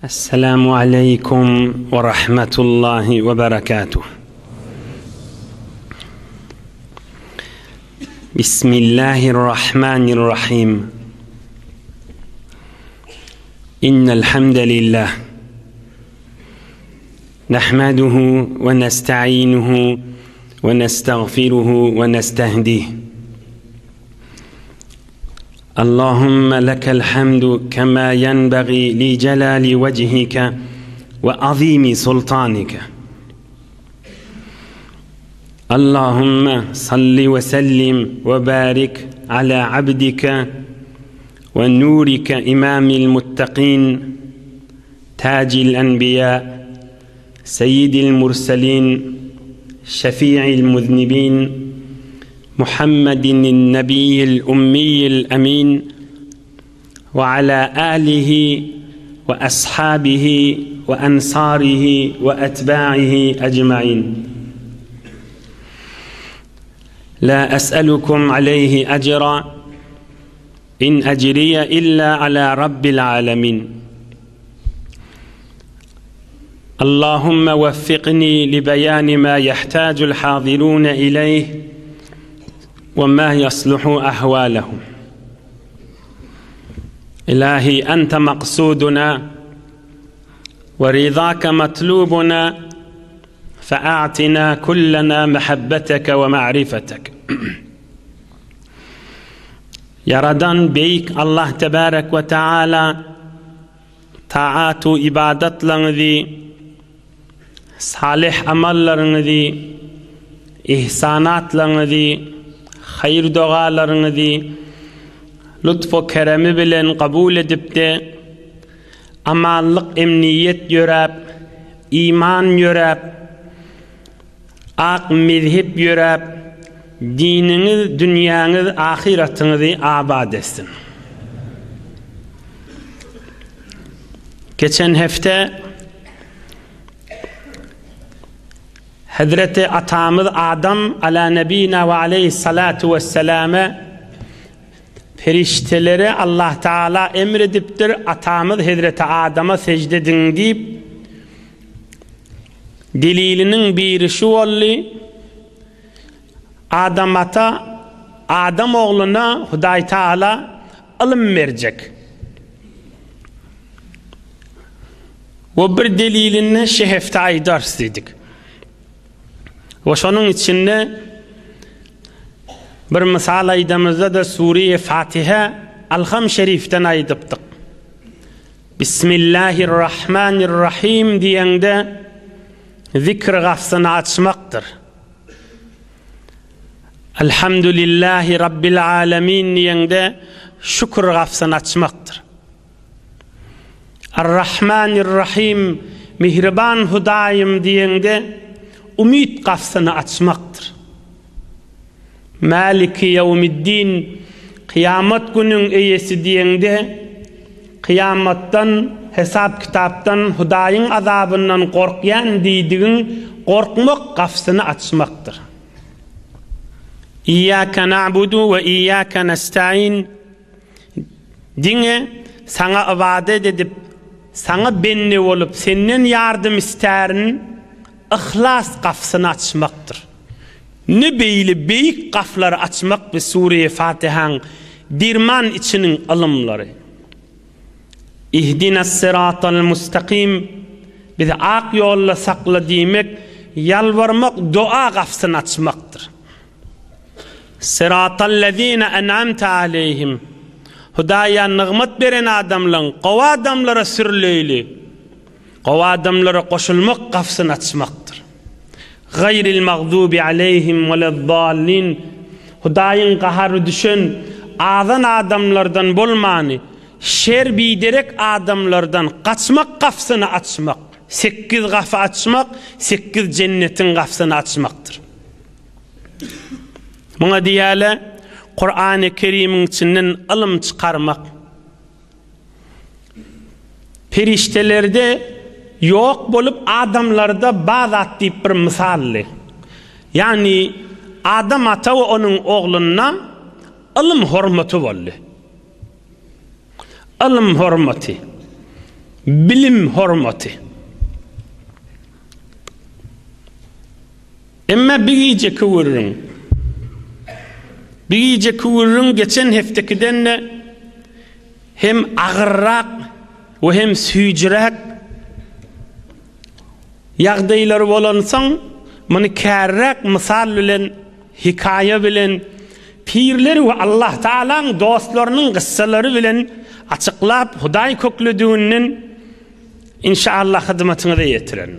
Esselamu aleyküm ve rahmetullahi ve berekatuh. Bismillahirrahmanirrahim. İnnel hamdelillah. Nahmaduhu ve nesta'inuhu ve nestağfiruhu ve nestehdihi. Allahümme lekel hamdu kema yenbaghi li celali vechike ve azimi sultanike. Allahümme salli ve sellim ve barik ala abdike ve nurike imamil muttaqin tacil enbiya seyyidil murselin şefi'il muznibin Muhammedin nebiyyil ummiyil emin ve ala alihi ve ashabihi ve ensarihi ve etba'ihi ecma'in. La es'elukum aleyhi ecra in ecriye illa ala rabbil alemin. Allahümme veffiqni li beyani ma yehtacul hadirune ileyh وما يصلح أحوالهم. إلهي أنت مقصودنا ورضاك مطلوبنا فأعطنا كلنا محبتك ومعرفتك. Yaradan beyik Allah tebarek ve teala taatu ibadetlerinizi, salih amallarınızı, ihsanatlarınızı, hayır dualarınızı lütfu keremi bilen kabul edip de amallık emniyet yörep, iman yörep, ak mezhep yörep, dininiz, dünyanız, ahiretinizi abad etsin. Geçen hafta Hazreti Atamız Adam ala nebina ve aleyhissalatu vesselame ferişteleri Allah Teala emrediptir. Atamız Hazreti Adam'a secde edin deyip delilinin biri şu oldu. Adam oğluna Huday Teala ilim verecek. O bir delilini şehefte ders dedik. Ve şunun içinde bir misal aydamızda da Sure-i Fatiha Alham Şerif'ten aydıptık. Bismillahirrahmanirrahim diyende zikr gafsını açmaktır. Elhamdülillahi Rabbil alemin diyende şükür gafsını açmaktır. Errahmanirrahim mihriban hudayim diyende umid kafsını açmaktır. Maliki yevmiddin kıyamet günün eyesi diyende kıyamettan, hesap kitaptan, Hudayın azabından korkyan deydiğin korkmak kafsını açmaktır. İyyâke na'budu ve iyyâke nesta'in dine sana ibadet edip sana benni olup senden yardım isterin İhlas kafsını açmaktır. Ne beyli beyik kafları açmak ve Sure-i Fatiha'nın dirman içinin alımları. İhdines sıratal mustakim bizi ak yolla sakla demek, yalvarmak, dua kafsını açmaktır. Sıratallezine en'amte aleyhim Hudaya nığmet veren adamların kova adamlara sürleyli kova adamlara koşulmak kafsını açmaktır. Gayril mağdubi aleyhim veleddallin Hudayın kaharı düşün ağzan adamlardan bolmani şer biderek adamlardan kaçmak kafsını açmak 8 kafa açmak 8 cennetin kafsını açmaktır. Buna diyale Kur'an-ı Kerim'in içinden ilim çıkarmak periştelerde yok bolup adamlarda bazat deyip bir misalli. Yani Adam ata ve onun oğluna ilim hürmeti oldu. ilim hürmeti. bilim hormati. Emma bigice kıvırın. Bigice kıvırın geçen heftekiden de hem ağırrak ve hem süycürek yağdayları bolansan bunu kärrek misal bilen hikaye bilen pirleri ve Allah Taala'nın dostlarının kıssaları bilen açıklap Huday köklüdüğünün inşallah hizmetine de yetiren.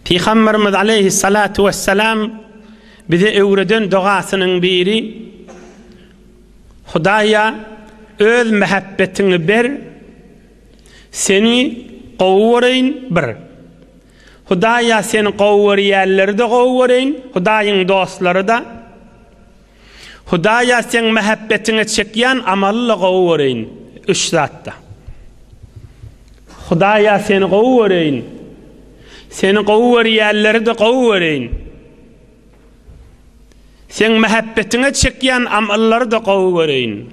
Peygamberimiz aleyhissalatu vesselam bize öğreden duasının biri Hudaya öz mehabbetini ber seni qowwarayn bir. Hudaya seni qowwarýärleri de qowwarayn, Hudaýyň dostlary da. Hudaya sen mehabbetini çekýän amalla qowwarayn. Üç zatda. Hudaya seni qowwarayn. Seni qowwarýärleri de qowwarayn. Sen mehabbetini çekýän amallary da qowwarayn.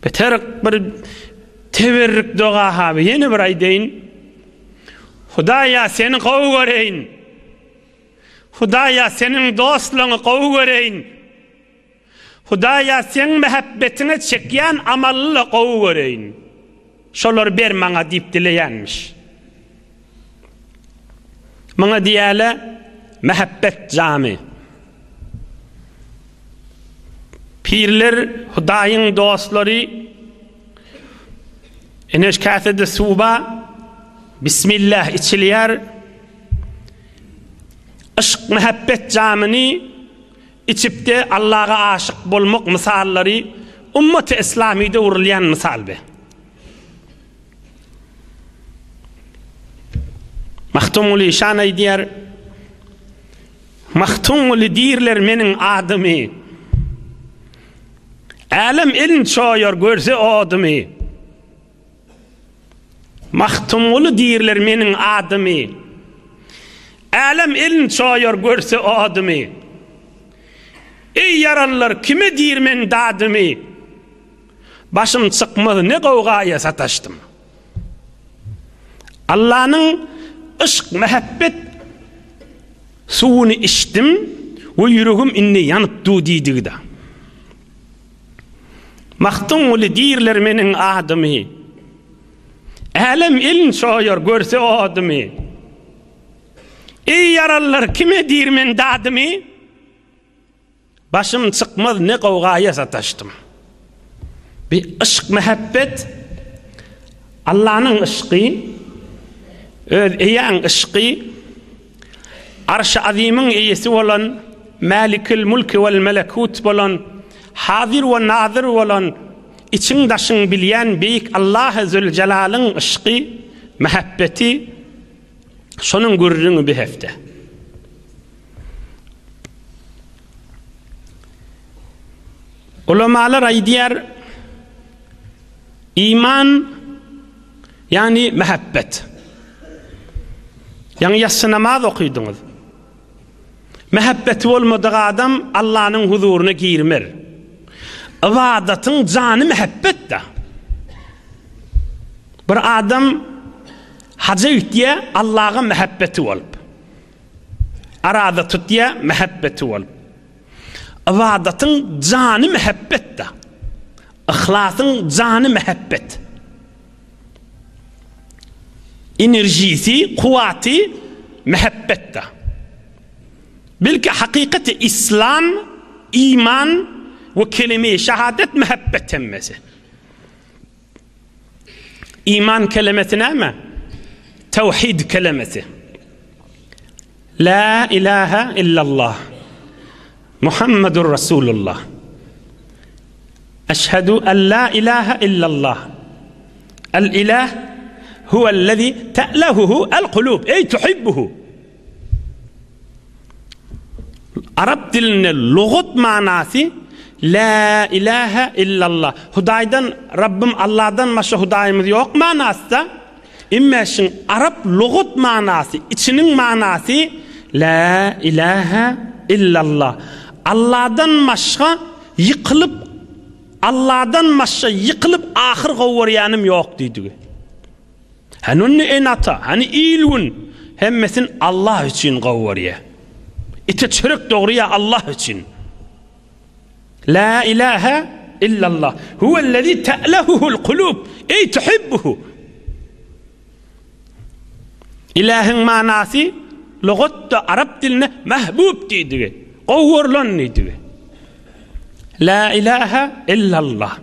Beter bir teberrük doğa habi yeni bir aýdaýyn. Hudaya seni qowwarayn. Hudaya senin dostlaryny qowwarayn. Hudaya sen mehabbetini çekýän amalla qowwarayn. Şolar ber maňa diýip dileýänmiş. Maňa diýäle mehabbet jamy. Pirler Hudaýyň dostlary eneş käsede suba bismillah içilýär. Aşk mehabbet jamyny içipde Allah'a aşık bolmak misallary ummat-ı İslami'de urilýän misal be. Mahtumul İşan aýdýar. Mahtumul diýerler meniň adymy. Alem elin çoýar görse adymy. Mahtumul diýerler meniň adymy. Alem elin çoýar görse adymy. Ey yarallar kime diýer men dadymy? Başym çykmady ne gowgaýa sataşdym. Allah'ın aşk mehabbet suwuny içdim we ýüregim inni ýanypdy diýdigida. Mahtumul diýerler meniň adymy. Alem elin çoýar görse adymy. Ey yarallar kime diýer men dadymy? Başym çykmady ne gowgaýa sataşdym. Bir aşk mehabbet Allah'ın aşky öz eýäň aşky Arş-ı Azimyň eýesi bolan Malikul Mulk wel Melekut bolan Hazir we nazir bolan içiň daşyň bilýän beýik Allah Zülcelalyň aşky mehabbeti şonuň gurrunu bir hefte. Ulamalar aýdýar iman yani mehabbet. Yani yatsı namaz okuydunuz. Mehabbeti olmadığı adam Allah'ın huzuruna girmer. İbadetin canı mehabbet de. Bir adam hacı ütüye Allah'a mehabbeti olup. Arada tutya mehabbeti olup. İbadetin canı mehabbet de. İhlasın canı mehabbet. Enerjisi, kuvveti mehabbet de. Belki hakikati İslam, iman ve kelime-i şehadet mehabbet emmesi. İman kelimesine ama tevhid kelimesi. La ilahe illallah. Muhammedur Resulullah. Eşhedü en la ilahe illallah. El ilah huvellezî te'lehuhu el kulûb. Ey tuhibbuhu. Arap dilinin lugat manası la ilahe illallah. Hudaydan Rabbim Allah'dan başka hudayımız yok manası. İmmeşin Arap lugat manası, içinin manası la ilahe illallah. Allah'dan başka yıkılıp Allah'dan başka yıkılıp ahir gowuryanım yok dedi. Hanunni enata, hani ilun hemmesin Allah için gowurya. İte çörek doğruya Allah için. La ilahe illallah. Huvellezî te'lehuhul kulûb. Ey tuhibbuhu. İlahin manası lugatta Arap diline mahbub dedi. Gowurlan dedi. La ilahe illallah.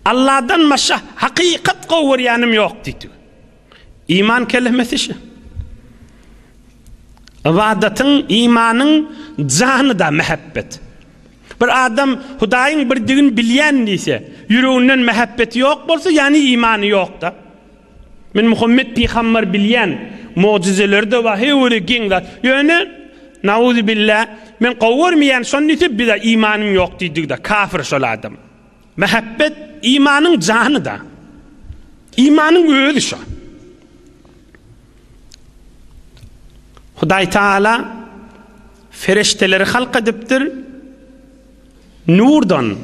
Allah'dan başka hakikat gowuryanım yok dedi. İman kelimesi şu. İbadetin, imanın canı da mehabbet. Bir adam Hudaýyň birdigini bilýän diýse, ýüreginden mehabbeti yok bolsa, yani imanı yok da. Men Muhammed Peygamber bilýän mucizeleri de var, hewle giňler. Ýöne nauzu billah, men gowurmaýan şondyty bir imanım yok diýdik da, kafir şol adam. Mehabbet imanın canı da. İmanın özü şu. Hudaý Taala ferişteleri halk edipdir nurdan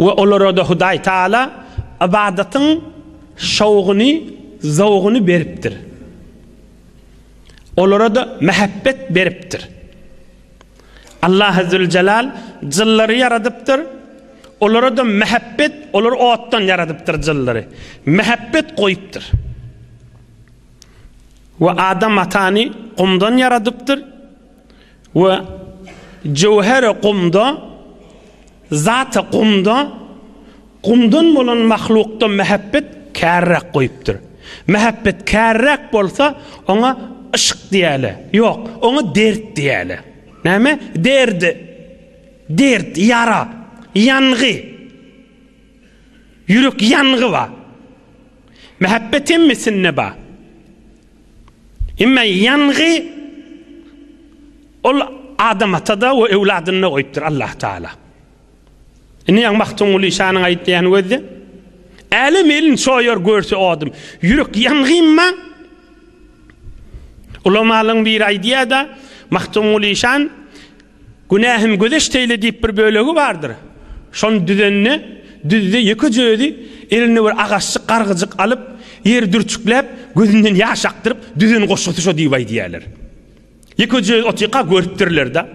ve olara da Hudaý Taala ibadetin şawgyny, zawgyny beripdir. Olara da mehabbet beripdir. Allah Azze Celal jyllary yaradypdyr. Olara da mehabbet, olar otdan yaradypdyr jyllary. Mehabbet goýupdyr. Ve Adam atani kumdan yaradıptır. Ve cevher kumda, zat-ı kumda, kumdan bolan mahlukta mehabbet kärrek koyuptur. Mehabbet kärrek bolsa ona ışık diýeli. Yok, ona dert diýeli. Näme? Dert, yara, yanğı. Yürek yanğı var. Mehabbet emmesin ne ba? İmme yanğı ol adam atada ve evladına koyuptur Allah Teala. İni yang mahtumul işanın aytlayan wezde. Alim elin soyor görse adam. Yürek yanğıyma. Ulamalyň bir aýdýada mahtumul işan günahym gözeşteýle diýip bir bölegi bardyr. Şon düzenni düzde ýeki jödi elini bir agaççy gargyjyk alyp yer dürçükläp gözünden ýaş aktyryp düzen goşuşy diýip aýdýarlar. Ýeki jödi otyka görüpdirler da.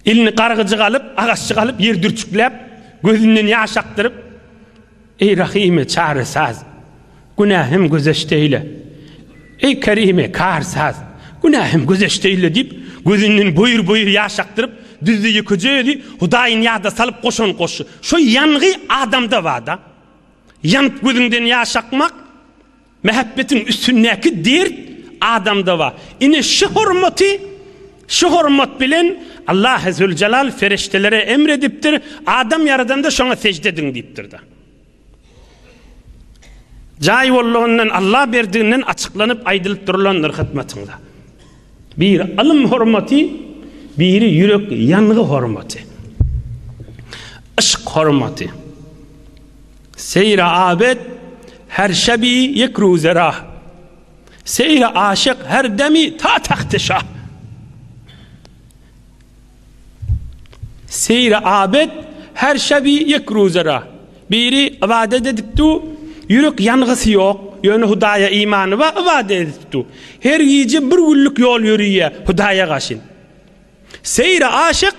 Elini gargyjyk alyp agaççy alyp yer dürçükläp gözünden ýaş aktyryp ey rahime çaresaz günahym gözeşteýle. Ey kerime karsaz günahym gözeşteýle diýip gözünden boýur ýaş aktyryp düzde ýeki jödi Hudaýyň ýada salyp goşan goşy. Şo ýangy adamda bar da. Yanıp gözünden ýaş akmak mehabbetin üstündäki dert adamda var. Ine şu hurmat bilen Allah Azze Celal feriştelere emredipdir. Adam yaradanda şoňa secde edin diýipdir da. Jaý bolandan Allah berdiginden açıklanıp aýdylyp durulanlar hyzmatynda. Bir alym hurmaty, biri ýürek yangy hurmaty. Işık hurmaty. Seyre abed her şebi yekru zerah. Seyre aşık her demi ta tahtışah. Seyre abed her şebi yekru zerah. Biri ibadet ediptu, yürek yanğısı yok. Yönü Hudaýa imanı var, ibadet ediptu. Her gece bir günlük yol yürüye Hudaýa gaşyn. Seyre aşık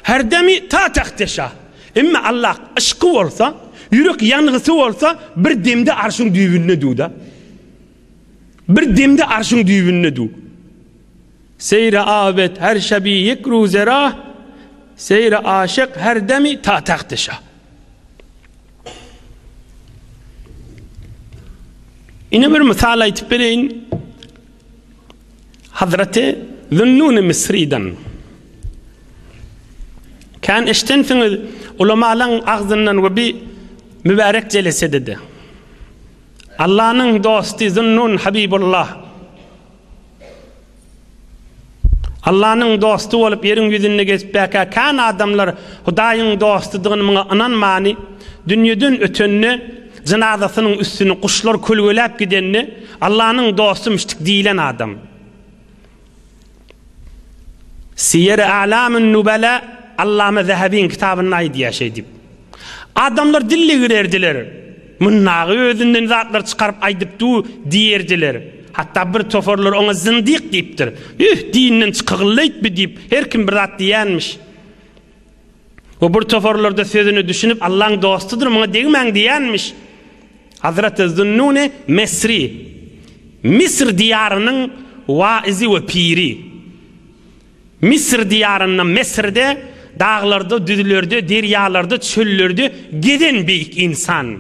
her demi ta tahtışah. Emma Allah aşkı olsa, yürek yanğısı olsa bir demde arşın düýbünne duda. Bir demde arşın düýbünne du. Seyre abed her şebi yekru zerah. Seyre aşık her demi ta tahtışa. Ine bir misal aýtyp bereýin. Hazreti Zunnun Misri'den. Kan iştenfiňiz ulamalyň agzyndan we bir mübarek jelese dedi. Allah'ın dostu Zunnun Habibullah. Allah'ın dostu olup yerin yüzünde geçip kan adamlar Hudaýyň dostudygyny muňa inanmany, dünýeden ötenni, cenazasynyň üstüne kuşlar kölgelep gidenni Allah'ın dostumuşdyk diýilen adam. Siyer-i A'lamün Nubala Allame Zehebi'nin kitabına aydiya şey dip. Adamlar dille girerdiler. Munnağı özünden zatlar çıkarıp aydıptu diyerdiler. Hatta bir toforlar ona zindik deyiptir. Dininden çıkıgıllayt bir deyip her kim bir zat diyenmiş. O bir toforlar da sözünü düşünüp Allah'ın dostudur bana değmen diyenmiş. Hazreti Zunnun Mesri, Mısır diyarının vaizi ve piri. Mısır diyarının Mısır'da dağlarda, düzlerde, deryalarda, çöllerde giden büyük insan.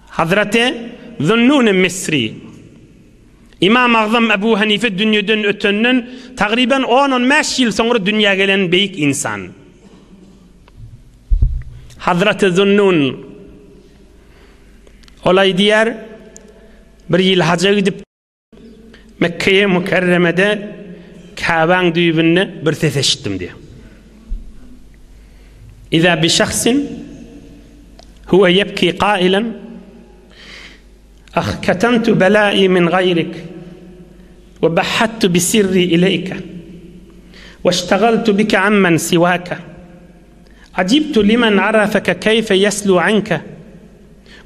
Hazreti Zunnun Mesri. İmam-ı Azam Ebu Hanife dünyadan ötünün takriben 10-15 yıl sonra dünya gelen büyük insan. Hazreti Zunnun olay diğer bir yıl hacca gidip Mekke'ye Mükerreme'de Kabe'nin düğününü bir ses eşittim diye. İza bi şahsin huve yebki qailen ketemtu belai min gayrik ve bahattu bi sirri ileyke ve iştegaltu bike ammen sivake acibtu limen arafeke keyfe yeslu anke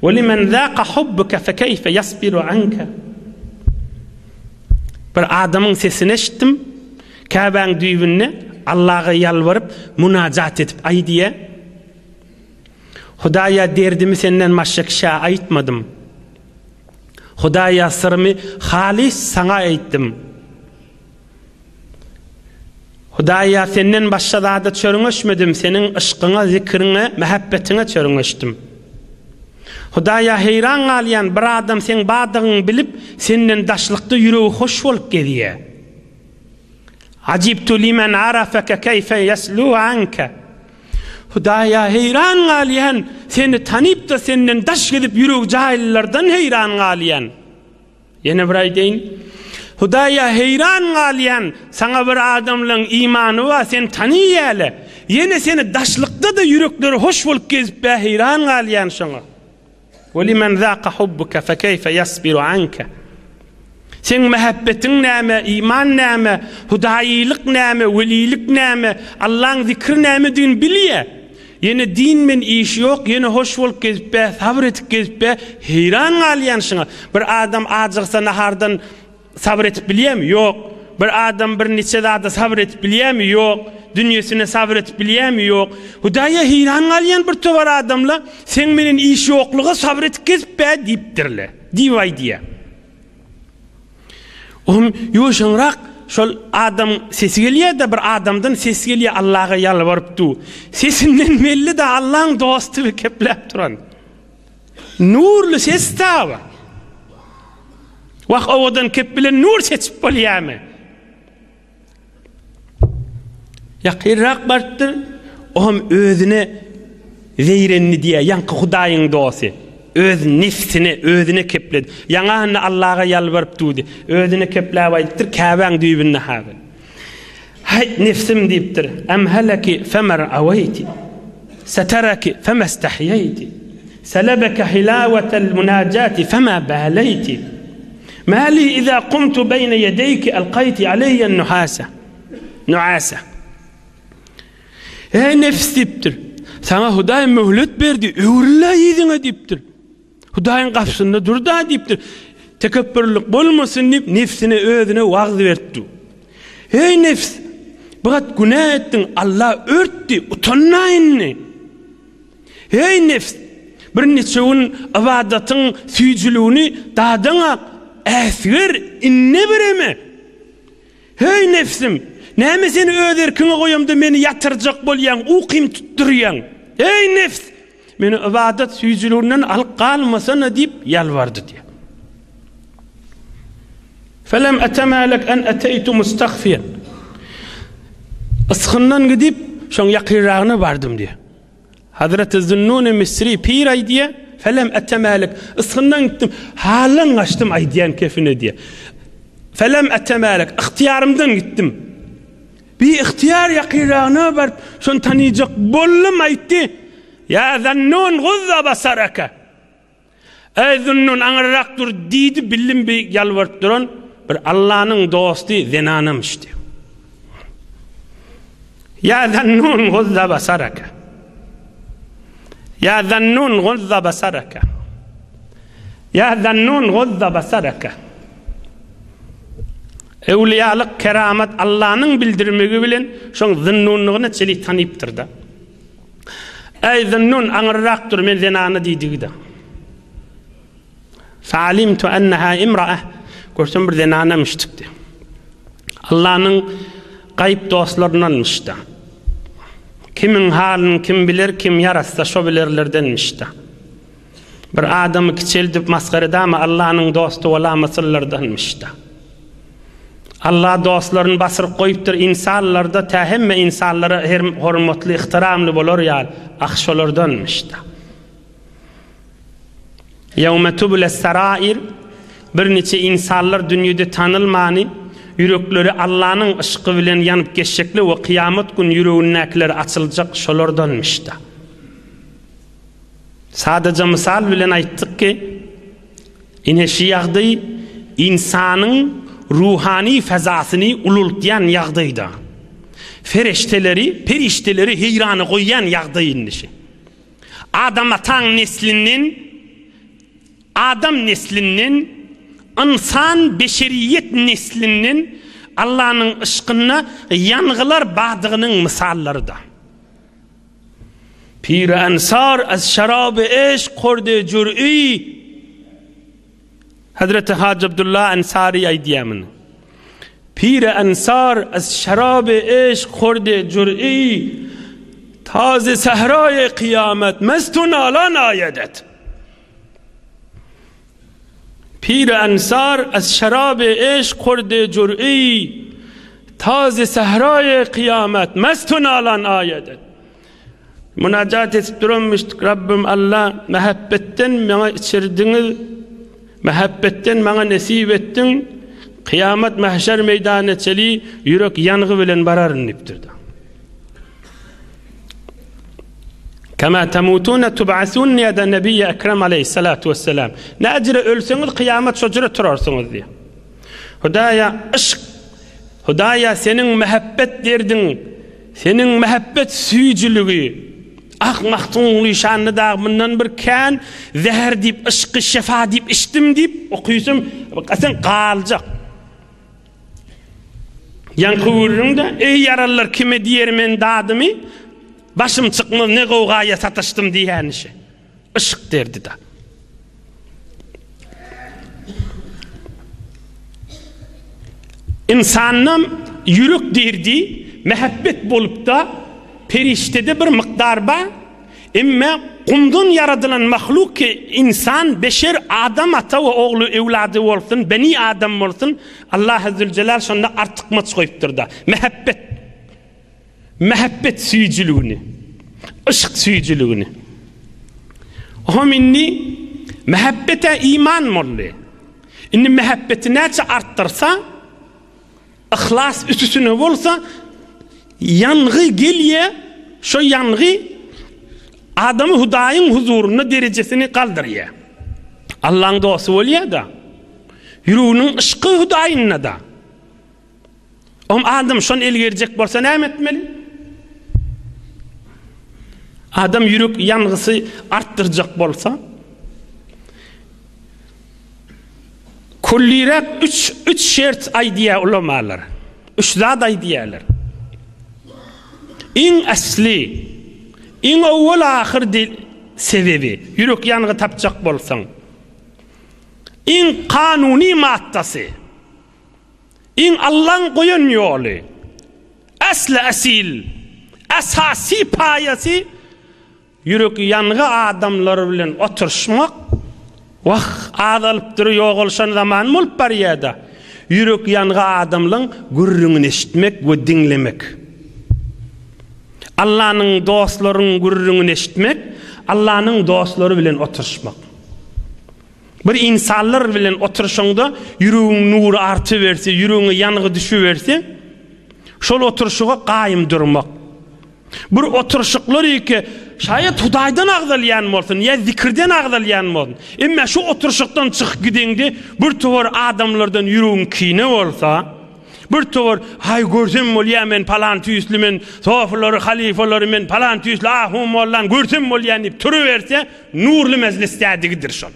ve limen zâqa hubbuke fekeyfe yasbiru anke. Bir adamın sesini eşittim. Kabe'nin düğününe Allah'a yalvarıp münacat edip ay diye Hudaya derdimi senden başka kişiye aytmadım. Hudaya sırrımı halis sana ayttim. Hudaya senden başka da çörüngöşmedim. Senin ışkına, zikrine, mehabbetine çörüngöştüm. Hudaya heyran alayan bir adam sen badığını bilip senden daşlıkta yüreği hoş olup geliyor. Acibtu limen arafeke keyfe yeslu anke. Hudaya heyran alayan seni tanıyıp da senden daş gidip yüreği cahillerden heyran alayan. Yine bir deyin. Hudaya heyran alayan sana bir adamın imanı var sen tanıyıyalı. Yine seni daşlıkta da yürekleri hoş olup gezip heyran alayan sana. وَلِمَنْ ذَاقَ حُبُّكَ فَكَيْفَ يَصْبِرُ عَنْكَ. Sen muhabbetin näme, iman näme, hudayilik näme, velilik näme, Allah'ın zikri näme din biliye. Yine din men iş yok, yine hoş bolup gezip sabretip gezip heyran alayan şuna. Bir adam acıksa nahardan sabretip biliye mi? Yok. Bir adam bir neçe dağda sabretip biliye mi? Yok. Dünyasına sabretip biliye mi? Yok. Hudaya heyran alayan bir tovar adamla sen menin iş yokluğa sabretip gezip deyiptirle. Divay diye. Yoşanrak şol adam sesi geliyor da bir adamdan sesi geliyor Allah'a yalvarıptı. Sesinden belli de Allah'ın dostu ve keplep duran. Nurlu ses tava. Vak ovadan keplilen nur seçip boliyame. Yakirrak barttır. Oğum özüne zeyrenni diye yankı Hudayın dostu. Öz nefsini özüne kepledi. Yanağını Allah'a yalvarıp durdu. Özüne kepleyip Kabe'nin düğününe haber. Hay nefsim deyiptir. Emheleki femer avayti. Setereki femestahyeyti. Selebeke hilavetel münacati fema baleyti. Mali iza kumtu beyne yedeyki elkayti aleyyen nuhasa. Nuhasa. Hey nefs deyiptir. Sana Hudayın mühlet verdi. Öğrüla yedine deyiptir. Hudayın kapsında durdu deyiptir. Tekebbürlük bolmasın deyip nefsine özüne vaaz verdi. Hey nefs, bakat günah ettin Allah örttü, utanmayın. Hey nefs, bir neçeğin ibadetin süycülüğünü dağdana esir inne bireme. Hey nefsim, näme seni öz erkine koyamda meni yatıracak bolyan, uqim tutturuyan. Hey nefs, meni ibadet süycülüğünden alıp kalmasana deyip yalvardı diye. Felem etemelek en eteytu mustagfiyen. Iskhından gidip şon yakirrağına vardım diye. Hazreti Zunnun Mesri piray diye. Felem etemelek. Iskhından gittim. Halen açtım ay diyen kefine diye. Felem etemelek. İhtiyarımdan gittim. Bir ihtiyar yakirrağına var. Şon tanıyacak bollum aytti. Ya Zunnun guzza basaraka. Ey Zunnun anırrak dur deydi billim bir yalvarıp duran. Bir Allah'ın dostu zenanamıştı. Ya zannun guzza basaraka. Ya zannun guzza basaraka. Ya zannun guzza basaraka. Evliyalık, keramet Allah'ın bildirmegi bilen şoň zannunlugyny çelik tanypdyr da. Ey zannun aňyrrakdyr men zenany diýdigi-de. Fa'alimtu annaha imra'a. Görsem bir zenanamıştykdy. Allah'ın gayb dostlaryndanmış da. Kimin halini kim bilir, kim yarasa şo bilerlerdenmiş da. Bir adamı kiçeldip masgaradama Allah'ın dostu olamasyllardanmış da. Allah dostlaryny basyryp goýupdyr insanlarda tähemme insanlara hormatly, ihtiramly bolar ýa ahşolardanmış da. Yawma tublas sarair bir neçe insanlar dünýede tanylmany yürekleri Allah'ın ışığı bilen yanıp geçecekli ve kıyamet gün yüreğindekileri açılacak şolardanmış da. Sadece misal bilen ayttık ki ine şu yağdı insanın ruhani fezasını ulultyan yağdıydı. Perişteleri heyranı koyan yağdıydı. Adam neslinin insan beşeriyet neslinin Allah'ın ışkına yanğılar bağdığının misalları da. Pir-i ensar az şarab-ı eşk kurdu cür'i. Hazreti Hacı Abdullah Ensari aydiyemin. Pir-i ensar az şarab-ı eşk kurdu cür'i. Taze sehray kıyamet mestun alan ayedet. Pir-i ensar az şarab-ı eşk kurdu cür'i. Taze sehray kıyamet mestun alan ayedet. Münacat etip durmuştuk. Rabbim Allah mehabbetten bana içirdiniz, mehabbetten bana nesip ettin, kıyamet mahşer meydanı çeli yürek yanğı bilen bararın iptirdi. Kama temutuna tub'asun ya da Nebiye Ekrem aleyhissalatu vesselam. Ne acire ölseniz kıyamet şocura turarsınız diye. Hudaya ışk, Hudaya senin mehabbet derdin, senin mehabbet süyücülüğü, ahmaktuğun şanlı dağımından bir kan zehir deyip, ışkı şefa deyip, içtim deyip okuyusum, sen kalacak. Yankı vururun da, ey yaralılar kime diyerim dağdımı, başım çıkmaz ne kovgaya satıştım diyen işi. Işık derdi da. İnsanın yürük derdi, mehabbet bolup da, periştede bir miktar ba, emme kumdan yaradılan mahluk ki insan, beşer adam ata ve oğlu evladı olsun, beni adam olsun, Allah Azze Celal şonda artık maç koyuptur da. Mehabbet süyücülüğünü, ışık süyücülüğünü. O minni mehabbete iman mollu. İnni mehabbeti nece arttırsa, ihlas üstüsüne olsa, yanğı gelye, şu yanğı adamı Hudayın huzuruna derecesini kaldırıyor. Allah'ın dostu oluyor da. Yüreğinin ışkı Hudayın'na da. Adam şun el gelecek bolsa ne etmeli? Adam yürek yanğısı arttıracak bolsa kullirak üç şert aydiya ulamalar. Üç zat aydiyalar. İn asli, in awwal ahir dil sebebi, yürek yanğı tapacak bolsan. İn kanuni maddesi, in Allah'ın koyun yolu, asli asil, asasi payası, yürek yanğı adamlar bilen oturuşmak, vah adalıp duruyor olşan zaman molup bar yada, yürek yanğı adamların gürrüğünü eşitmek ve dinlemek. Allah'ın dostlarının gürrüğünü eşitmek, Allah'ın dostları bilen oturuşmak. Bir insanlar bilen oturuşunda yüreğin nuru artı verse, yüreğin yanığı düşü verse, şol oturuşuğa qaim durmak. Bir oturuşukları ki şayet Hudaydan ağdalayan olsun, ya zikirden ağdalayan olsun. Ama şu oturuşuktan çık gidende bir tuvar adamlardan yüreğin kine olsa, Bir towar hay görsem bolýar men palan tüýsli men, sofalary, halifalary men palan tüýsli ahum bollan görsem bolýar diýip turuberse nurly mejlisdädigidir şol.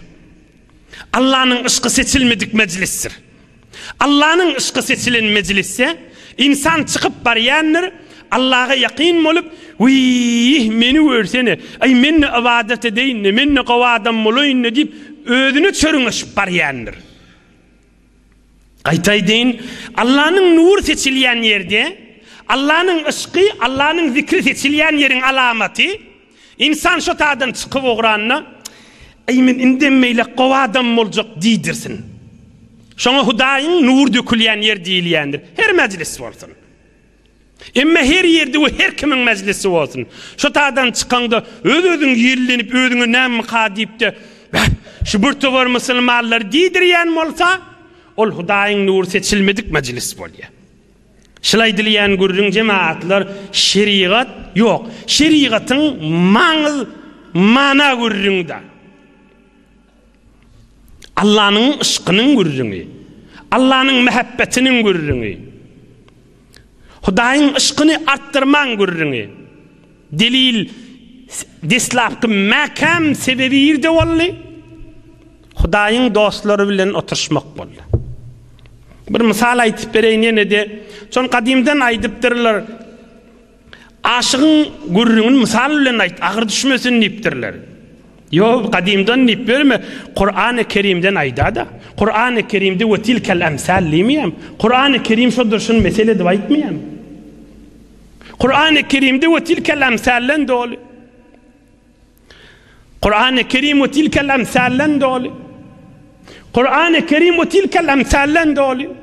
Allah'ın ışkı seçilmedik meclistir. Allah'ın ışkı seçilen meclisse insan çıkıp baryanır, Allah'a yakin olup, "Vih meni görsene, ay meni ibadet edeyin, meni qawadam bolayın" deyip özünü çörüňeşip baryanır. Qaytay deyin, Allah'ın nur seçilýän yerde, Allah'ın ışkı, Allah'ın zikri seçilýän yerin alamati, insan şo tadan çıkıp ogranna, "Ay men indemeyle qawadam boljak" diýdirsin. Şoňa Hudaýyň nur dökülýän yer diýilýändir. Her meclis bolsun. Emme her yerde we her kimiň meclisi bolsun. Şo tadan çykanda öz-özüň ýerlenip özüňe näme diýip de şu bir towar musulmanlar diýdirýän bolsa, ol Hudaýyň nur seçilmedik meclis bolýar. Şulay dilýän gurrun jemaatlar şeriat ýok. Şeriatyň mana gurrunda. Allah'ın ışkının gurrunu, Allah'ın mehabbetinin gurrunu, Hudaýyň ışkını arttırman gurrunu, delil, deslapkı makam sebebi ýerde bolly, Hudaýyň dostlary bilen oturşmak bolly. Bir misal aýtyp bereýin ene-de, çon kadimden aýdypdyrlar, aşygyň gurrunu misal bilen aýt, agyr düşmesin diýipdirler. Yo kadimden nip verme. Kur'an-ı Kerim'den ayda da. Kur'an-ı Kerim'de ve tilkel emsal demeyem. Kur'an-ı Kerim şodur şun mesele de aytmayam. Kur'an-ı Kerim'de ve tilkel emsallen dolu. Kur'an-ı Kerim ve tilkel emsallen dolu. Kur'an-ı Kerim ve tilkel emsallen dolu.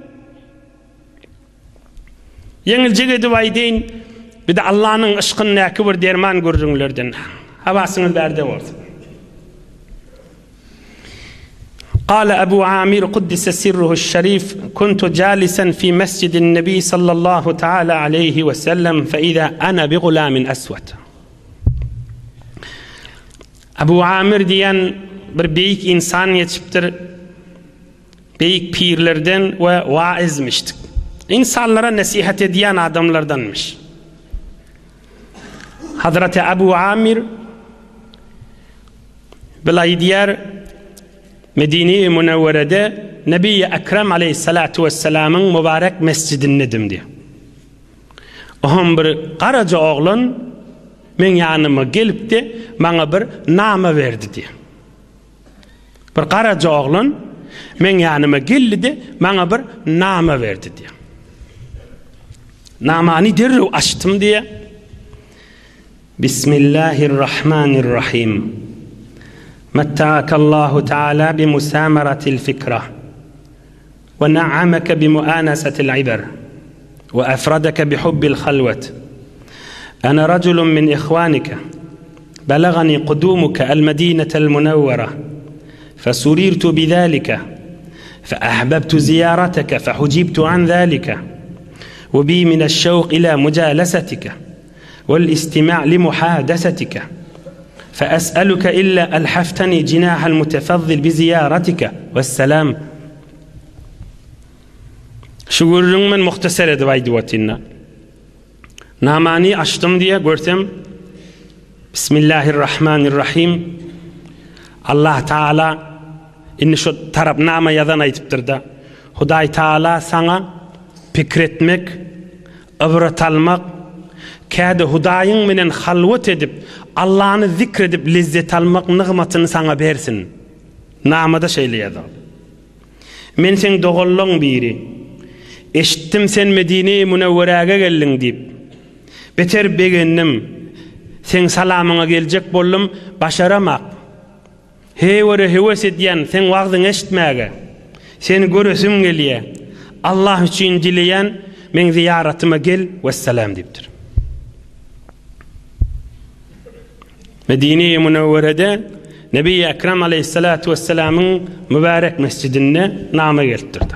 Yeňilje de aydeyn bir de Allah'ın ışkyn näki bir derman görüňlerden. Habasyňyz berde bolsun. قال أبو عامر قدس سره الشريف كنت جالسا في مسجد النبي صلى الله تعالى عليه وسلم فإذا أنا بغلام أسود. Abu Amir diyen bir beyik insan yetişiptir, beyik pirlerden ve vaizmiştik. İnsanlara nasihat ediyen adamlardanmış. Hazreti Abu Amir bilay diyar Medine-i Münevvere'de Nebi-i Ekrem aleyhissalatu vesselam'ın mübarek mescidindedim diye. Ohum bir qaraca oğlan men yanıma gelip de bana bir nama verdi diye. Bir qaraca oğlan men yanıma geldi de bana bir nama verdi diye. Namani derru açtım diye. Bismillahirrahmanirrahim. متعك الله تعالى بمسامرة الفكرة ونعمك بمؤانسة العبر وأفردك بحب الخلوة. أنا رجل من إخوانك بلغني قدومك المدينة المنورة فسررت بذلك فأحببت زيارتك فحجبت عن ذلك وبي من الشوق إلى مجالستك والاستماع لمحادثتك فأسألك إلا ألحفتني جناح المتفضل بزيارتك والسلام. Şugurun men muhtasar edip aydywatinna. Namani açtım diye görsem Bismillahirrahmanirrahim. Allah Taala inni şu tarap nama yazan aytypdyr da. Hudaý Taala sana pikretmek, ibret almak, käde Hudaýyň menen halwat edip Allah'ını zikredip lezzet almak nigmatyny sana bersin. Namada şeýle ýazar. Men sen dogolloň biri. Eşittim sen Medine-i Münevvere'ge geldin diýip. Beter begendim. Sen salamyňa geljek boldum, başaramak. Hewere heves edýän sen wagtyň eşitmäge. Seni göresim gelýär. Allah üçin dileýän men ziyaratyma gel we selam diýipdir. Medine-i Münevvere'de Nebi Ekrem aleyhissalatu vesselam'ın mübarek mescidine nama geltirdi.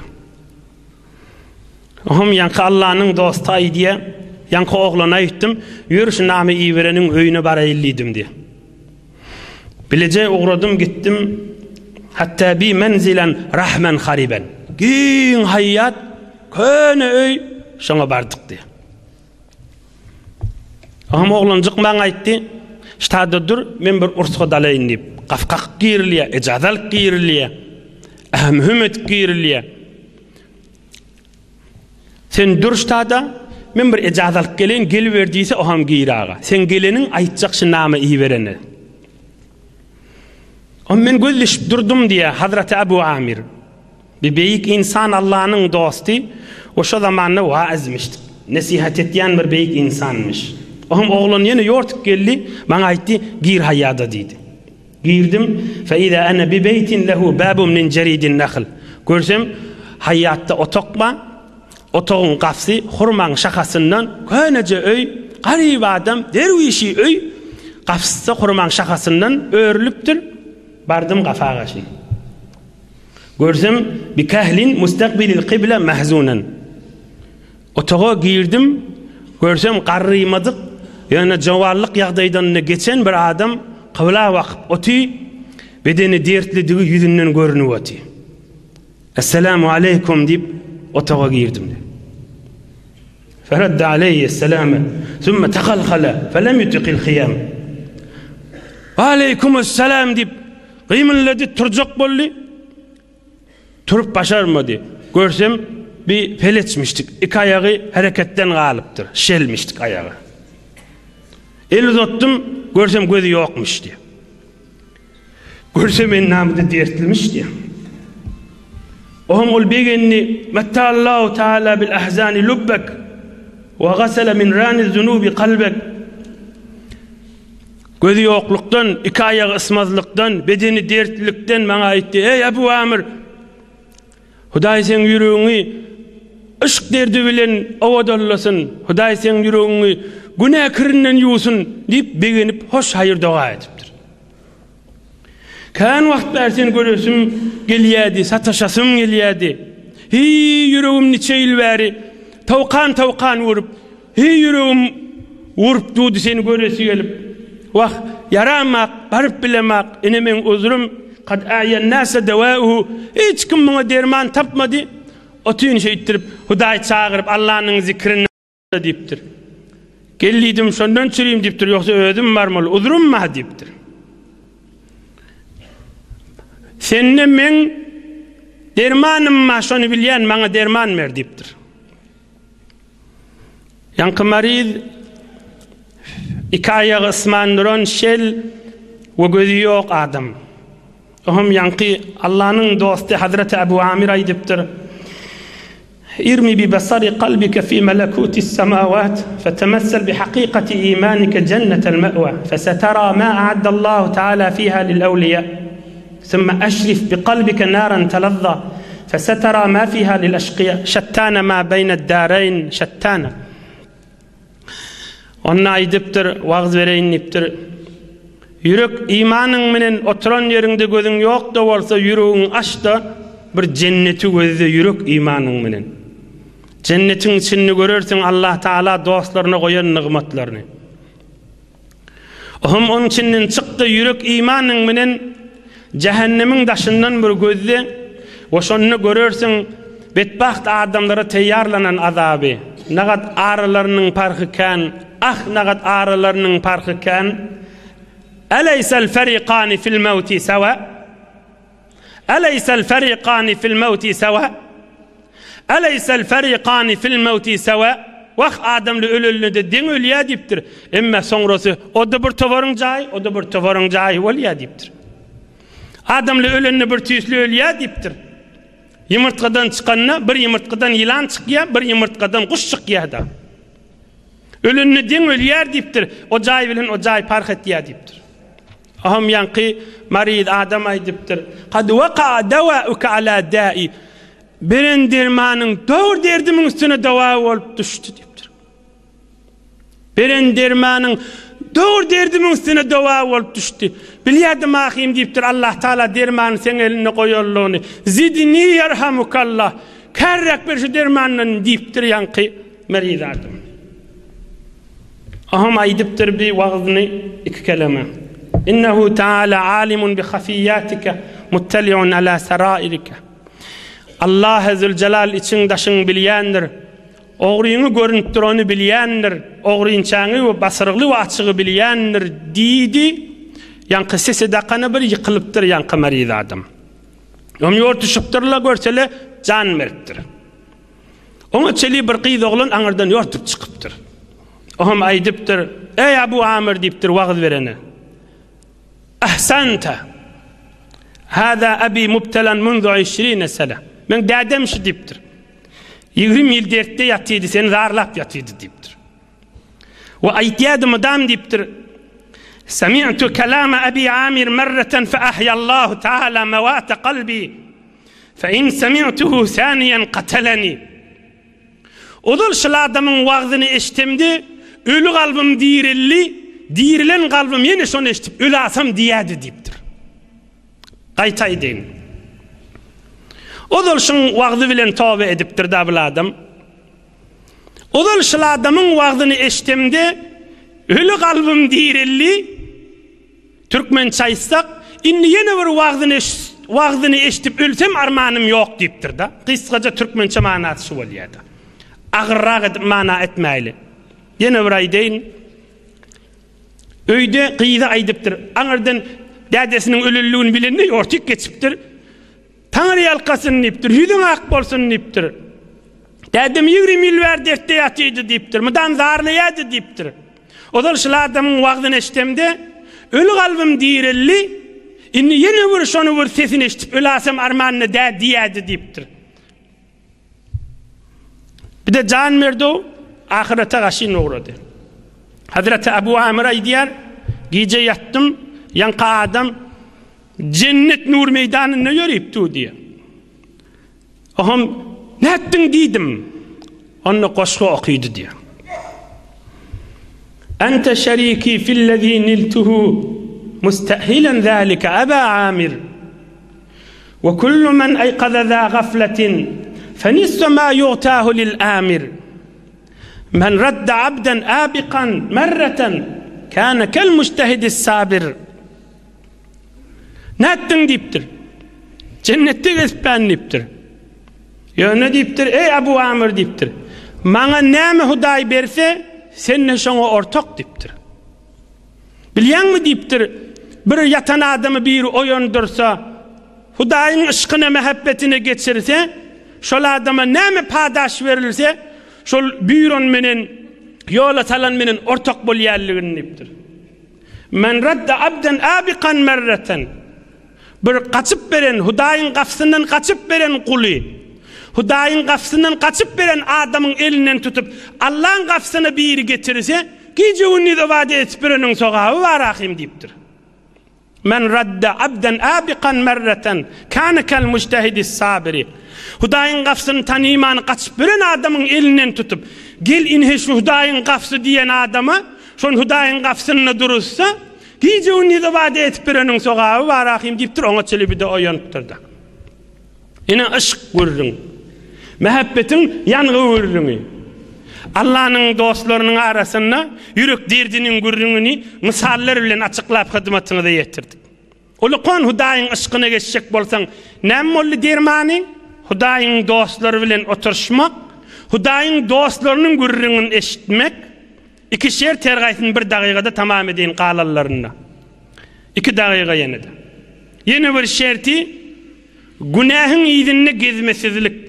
Ohum yankı Allah'ın dostay diye yankı oğlana aytdım, yürüş namı iverenin öyüne barayilliydim diye. Bilece uğradım gittim, hatta bir menzilen rahmen hariben. Gün hayat köne öy şoňa bardyk diýip. Aham oglanjyk maňa aýtdy, "Ştada dur, men bir ursga dalaýyn" diýip. Gafkak girilýär, ejazal girilýär. Mühimmet girilýär. Sen dur ştada, men bir ejazal gelen geliberdiyse oham giraga. Sen gelenin aýtjak şu namy iyi bereni. Men gözleşip durdum diye Hazreti Ebu Amir, bir beyik insan, Allah'ın dostu, o şu zamanla vaazmıştı. Nasihat etyen bir beyik insanmış. Ohum oğlun yine yortuk geldi, bana aytti, gir hayada dedi. Girdim, فَاِذَا أَنَا بِبَيْتٍ لَهُ بَابٌ مِنْ جَرِيدٍ نَخْلٍ. Görsem, hayatta otokma, otoğun kafsi, hurman şakasından, könece öy, garib adam, dervişi öy, kafsısa hurman şakasından örülüptür. Bardım kafağa şimdi. Görsem, bir kahlin mustakbilil kıble mahzunan. Otoğa girdim, görsem qarrıymadık, yani cavallık yağdaydan geçen bir adam kıvla vakıp oti, bedeni dertlediği yüzünden görünüp oti. Esselamu aleykum deyip otoğa girdim. Feradda aleyhi esselame, sümme tekalkala, felem yutikil khiyam. Aleykümselam deyip kıymınladı, turcak bolli, turup başarmadı. Görsem bir feleçmiştik. İki ayağı hareketten galıptır. Şelmiştik ayağı. El uzattum, görsem gözü yokmuş diye. Görsem en namıda dertilmiş diye. Ohum ol begenni mettaallahu Teala bil ahzani lubbek ve gasele min rani zunubi kalbek. Gözü yokluktan, iki ayağı ısmazlıktan, bedeni dertlilikten bana aytti. Ey Ebu Amir, Hudaý sen yüreğini ışık derdi bilen avadallasın. Hudaý sen yüreğini günah kirinden yusun deyip begenip hoş hayır dua edipdir. Kan vakt bersen göresim gelýärdi, sataşasım gelýärdi. Hi yüreğim niçe il bäri tawkan vurup, hi yüreğim vurup dudy seni göresi gelip. Vah yaramak, barıp bilemek, ene men özürüm kad a'yan nasa dawa'uhu. Hiç kim bana derman tapmadı. Otuyun şey ittirip, Hudaý çağırıp Allah'ın zikrini deyiptir. Gellidim şondan çürüyüm deyiptir, yoksa ödüm var mı, uzurum ma deyiptir. Seninle men dermanım ma, şonu bilýän bana derman ver deyiptir. Yankı mariz iki ayağı ısmandıran şel ve gözü yok adam. Ohum yankı Allah'ın dostu Hazreti Ebu Amir aydiptir. İrmi bi basari kalbike fi melekutis semavat fetemessel bi hakikati imanike cennetel me'va fesetara ma a'addallahu Teala fiha lil evliya ثم أشرف بقلبك نارا تلظى فسترى ما فيها للأشقياء شتان ما بين الدارين شتان. Onna aydiptir, wagz bereyiniptir. Yürek imanın menen oturan yerinde gözün yok da bolsa yüreğin açda bir cenneti gözde yürek imanın menen. Cennetin içini görersin Allah Taala dostlarına koyan nimetlerini. Ohum onun içinden çıktı yürek imanın menen cehennemin daşından bir gözde ve şonu görersin bedbaht adamlara teyyarlanan azabı. Nagat ağrılarının parkı kan, nagat ağrılarının parkı kan. Eleysel ferikani fil mevti seva? Eleysel ferikani fil mevti seva? Eleysel ferikani fil mevti seva? Vah adamlı ölülü de den ölüye deyiptir. Emme sonrası o da bir tovarın cahı, o da bir tovarın cahı olüye deyiptir. Adamlı ölünü bir tüyüslü ölüye deyiptir. Yumurtkadan çıkanına bir yumurtkadan yılan çıkıyor, bir yumurtkadan kuş çıkıyor da. Ölünü den ölüyer deyiptir. O cay bilin o cay park ettiye deyiptir. Aham yankı marid adam aydiptir. Kad vaka davauka ala da'i. Birin dermanın doğru derdimin üstüne dava olup düştü deyiptir. Birin dermanın doğru derdimin üstüne dava olup düştü. Biliyardım ahim deyiptir. Allah Teala dermanı sen eline koyuyorluğunu. Zidni yerhamukallah. Kerrek bir şu dermanın deyiptir yankı marid adam. Aham aydiptir bir vağzını iki kelime. İnnehu Teala alimun bi hafiyatika muttali'un ala sarairika. Allah Zülcelal için daşın bilýändir. Ogryňy görünip durany bilýändir. Ogrynçaňy we basyrgly we açygy bilýändir diýdi. Ýanky sesi dakana bir ýykylypdyr ýanky mariz adam. Ömür düşüpdirler görsele can meripdir. Oňa çeli bir gyz oglan aňyrdan ýortup çykypdyr. Oňam aýdypdyr: "Ey Abu Amir" diýipdir wagt berene. "Ahsanta. Hada abi mubtalan mundu 20 sene." Men dädem şu diýipdir. 20 ýyl dertde ýatydy, seni zarlap ýatydy diýipdir. Ve aýtýadym adam diýipdir: "Sami'tu kalama Abi Amir marratan fa ahya Allahu Ta'ala mawat qalbi. Fa in sami'tuhu thaniyan qatalani." Odul şol adamyň wagzyny eşitemdi, ölü galbym dirilli, dirilen galbym ýene şonu eşitip ölasam diýädi diýipdir. Gaýtaýdyn. Odul şoň wagzy bilen tawba edipdir da bu adam. Odul şol adamyň wagzyny eşitemdi, ölü galbym dirilli, türkmençe aýtsak, indi ýene bir wagzyny eşitip ölsem armanym ýok diýipdir da. Kıskaca türkmençe manasy şu bolýardy. Agyrrak mana etmäýli. Ýene bir aýdyn. Öýde gyýda aýdypdyr. Aňyrdan dädesiniň ölülligini bilende ýortyk geçipdir. Taňry ýalkasyn diýipdir. Hüdüň ak bolsun diýipdir. Dädem 20 ýyl bäri dertde ýatydy diýipdir. Mudan zarlaýady diýipdir. Odal şol adamyň wagtyny eşitemde ölü galbym dirilli, indi ýene bir şonu bir sesini eşitip ölasam armanyny diýädi diýipdir. Bir de can merdo ahirete gaşyn uğradı. Hazreti Abu Amir aýdýar, gece yattım, yanka adam cennet nur meydanına yürüyüptü diye. Oham ne ettin diýdim. Onu koşku okuydu diye. Ente şeriki fillezî niltuhu mustahilen zâlike Aba Amir. Ve kullu men ayqaza zâ gafletin فنصف ما يغتاه للآمر من رد عبدا آبقا مرة كان كالمجتهد الصابر. Nättin diýipdir. Cennetde gespen diýipdir. Ýöne diýipdir, ey Abu Amir diýipdir. Maňa näme Hudaý berse, senne şoňa ortak diýipdir. Bilýänmi diýipdir, bir yatan adamy bir oýandyrsa, Hudaýyň ışkyna mehabbetine geçirse, şol adama näme padaş berilse, şol büýron menen ýola salan menen ortak bolýarlygyn diýipdir. Men radda abdan abiqan marratan. Bir kaçıp beren, Hudaýyň gafsyndan kaçıp beren kuly, Hudaýyň gafsyndan kaçıp beren adamyň elinden tutup Allah'ın gafsyna biri getirse, gije ünni de wada etip bereniň sogaby bar ahim diýipdir. Men radda abdan abiqan marratan kana kal mujtahidis sabiri. Hudaýyň gafsyny tanymany kaçıp beren adamyň elinden tutup gel inhe şu Hudaýyň gafsy diýen adama şol Hudaýyň gafsyna durursa gije ünni de wada etip bereniň sogaby bar ahim diýipdir. Oňa çelebi de oýanypdyrdy. Ine aşk görüň. Mehabbetin ýanygy görüň. Allah'ın dostlarının arasında yürek derdinin gürrüňini misallar bilen açıklap hyzmatyny da ýetirdik. Olu kon Hudaýyň aşkyna geçjek bolsaň, näme boldy dermany? Hudaýyň dostlary bilen oturşmak, Hudaýyň dostlarynyň gürrüňini eşitmek, ikişer tergaýsyny bir dagygada tamam edin galanlaryna. 2 dagyga ýene-de. Ýene bir şerti günahyň ýyzyny gezmesizlik.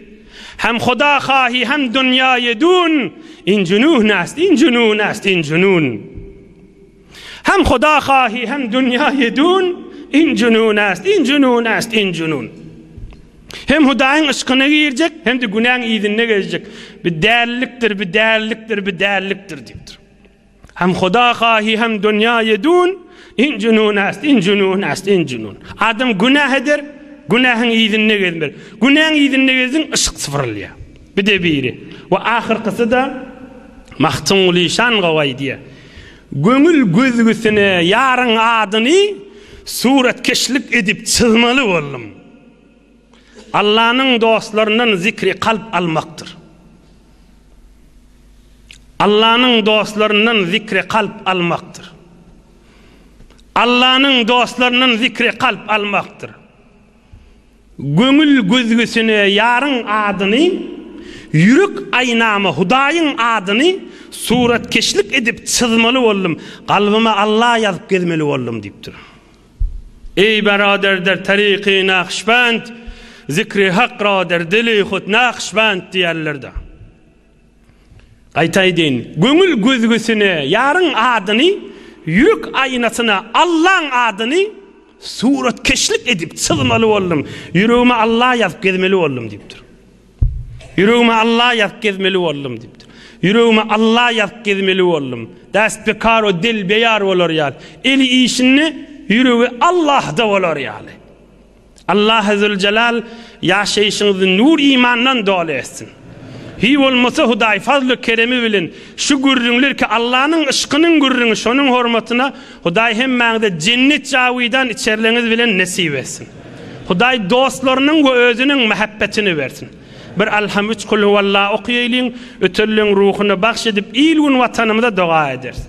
Hem Huda hahi hem dünya yedun injunuh nast injunun. Hem Huda hahi hem dünya yedun injunun injunun. Hem Hudaýyň aşkyna girjek hem de günahyň ýyzyny gezjek. Bir därlikdir diýipdir. Hem Huda hahi hem dünya yedun injunun. Adam günah eder, günahyň ýyzyny gezmer. Günahyň ýyzyny gezin ışık sıfırlýar. Bir de biri. Ve ahirkisi da mahtumul şan gawaý diýe. Göňül gözgüsine ýaryň adyny suratkeşlik edip çyzmaly boldum. Allah'ın dostlarından zikri kalp almaktır. Allah'ın dostlarından zikri kalp almaktır. Allah'ın dostlarından zikri kalp almaktır. göňül gözgüsüne yarın adyny, yürek aynama Hudaýyň adyny suratkeşlik edip çyzmaly boldum. Galbyma Allah ýazyp gezmeli boldum diýipdir. Ey beraderler, tariqi Nakşibend, zikri hak rader, dili hut Nakşibend diýerler-de. Gaýta edin, göňül gözgüsüne yarın adyny, yürek aynasyna Allah'ın adyny suratkeşlik edip çyzmaly boldum. Yüreğime Allah ýazyp gezmeli boldum diýipdir. Yüreğime Allah ýazyp gezmeli boldum diýipdir. Yüreğime Allah ýazyp gezmeli boldum. Däst bekar o dil beýar bolar ýaly. Eli işini yüreği Allah'da bolar ýaly. Allah Azze Celal ýaşaýyşyňyzy nur imandan dolu etsin. Hi bolmasa Hudaý fazly keremi bilen şu gürrüňler ki Allah'ın ışkynyň gürrüňi şonuň hormatyna Hudaý hemmäňde cennet jawydan içerleňiz bilen nesip etsin. Hudaý dostlarynyň we özüniň mehabbetini bersin. Bir alhamd kul huvallahu okuýaýlyň, ötürlüň ruhuny bagş edip ilgun watanymyza dua ederiz.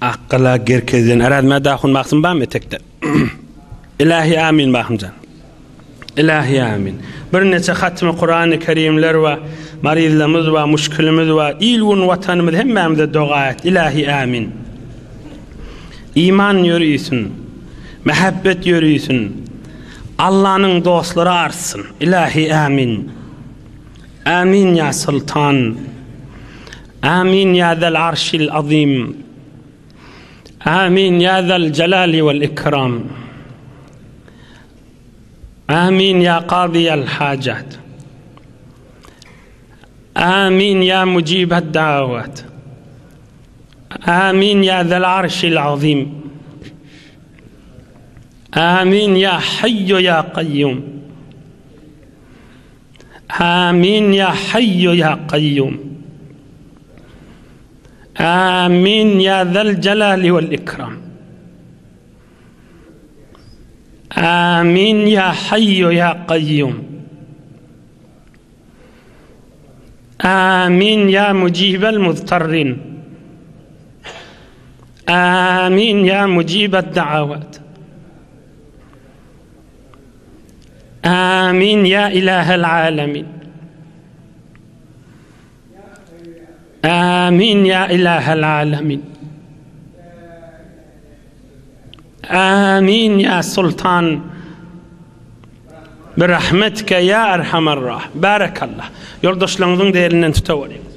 Akkala gerkezden aradma dahun maksım bam etekde. İlahi amin bakımcan. İlahi amin. Bir neçe hatmi Kur'an-ı Kerimler ve marizlamız ve müşkülümüz ve ilgun vatanımız hemmemizde dua et. İlahi amin. İman yürüysün. Mehabbet yürüysün. Allah'ın dostları artsın. İlahi amin. Amin ya sultan. Amin ya zel arşil azim. Amin ya zel celali vel ikram. Amin ya qadiyel hacat. Amin ya mucibet davet. Amin ya zel arşil azim. Amin ya hayyu ya qayyum. Amin ya hayyu ya qayyum. Amin ya zel celali vel ikram. Amin ya hayyu ya qayyum. Amin ya mucibel muztarrin. Amin ya mucibet da'avat. Amin ya ilahel alemin. Amin ya ilahel alemin. Amin ya sultan. Birahmetke ya erhamer rah. Barakallah. Yoldaşlarınızın değerinden tutavurayım.